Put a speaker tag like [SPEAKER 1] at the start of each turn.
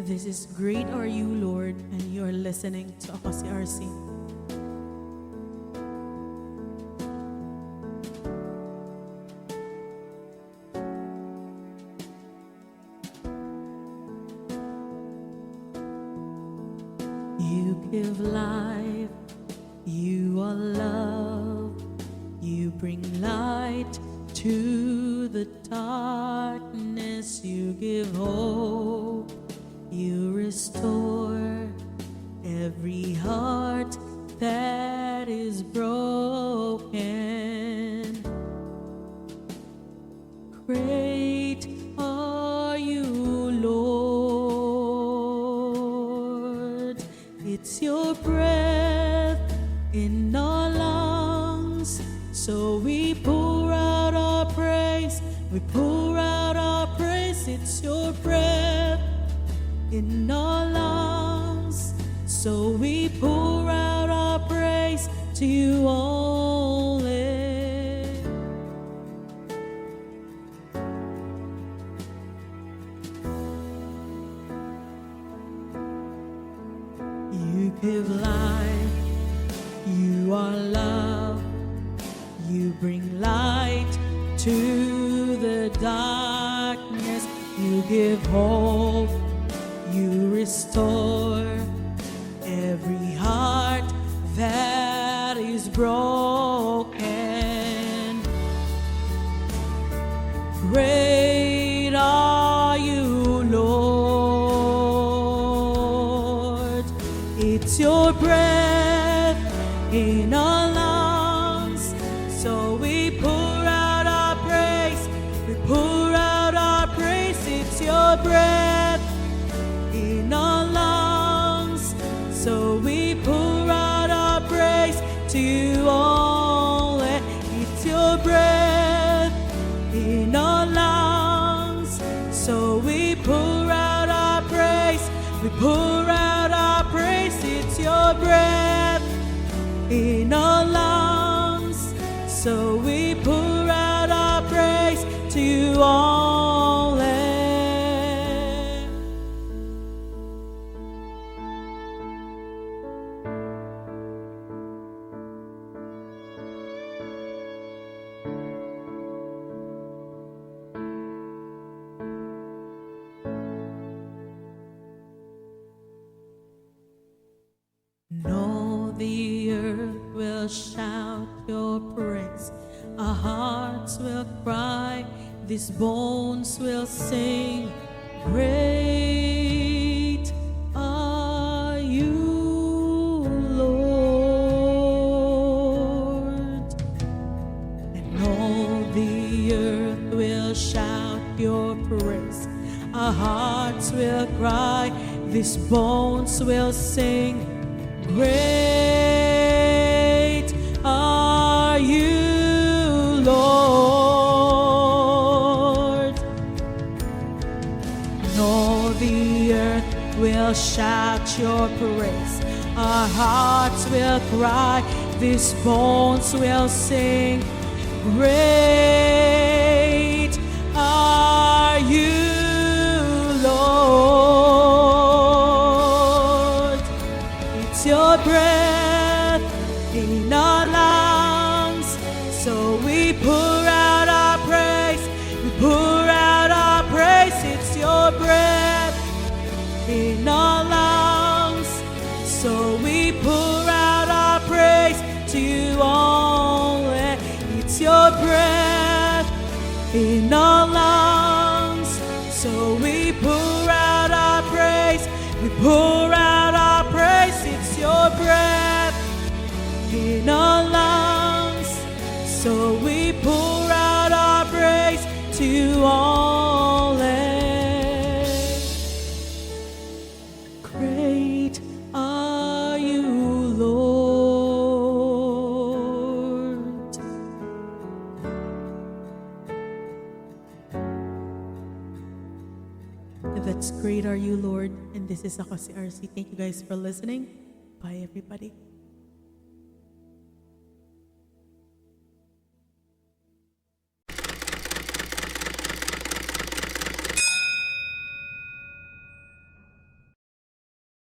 [SPEAKER 1] This is Great Are You, Lord, and you're listening to Ako Si RC. You give life, you are love, you bring light to the darkness, you give hope, you restore every heart that is broken. Great are you, Lord. It's your breath in our lungs, so we pour out our praise. We pour out our praise. It's your breath in our lungs, so we pour out our praise to you only. You give life, you are love, you bring light to the darkness, you give hope, you restore every heart that is broken. Great are you, Lord. It's your breath in our lungs, so we pour out our praise. We pour out our praise. It's your breath in our lungs, so we pour out our praise to you only. It's your breath in our lungs, so we pour out our praise. We pour out our praise. It's your breath in our lungs, so we pour out our praise to you only. No, the earth will shout your praise. Our hearts will cry. These bones will sing. Great are you, Lord. And all the earth will shout your praise. Our hearts will cry. These bones will sing. Great are you, Lord. And all the earth will shout your praise. Our hearts will cry. These bones will sing. Great are you, Lord. It's your breath in our lungs, so we pour out our praise. We pour out our praise. It's your breath in our lungs, so we pour out our praise to you only. It's your breath in our lungs, so we pour out our praise. We pour out our praise. It's your breath in our lungs, so we pour out our praise to you only. Great are you, Lord. That's Great Are You, Lord. And this is Ako Si RC. Thank you guys for listening. Bye, everybody.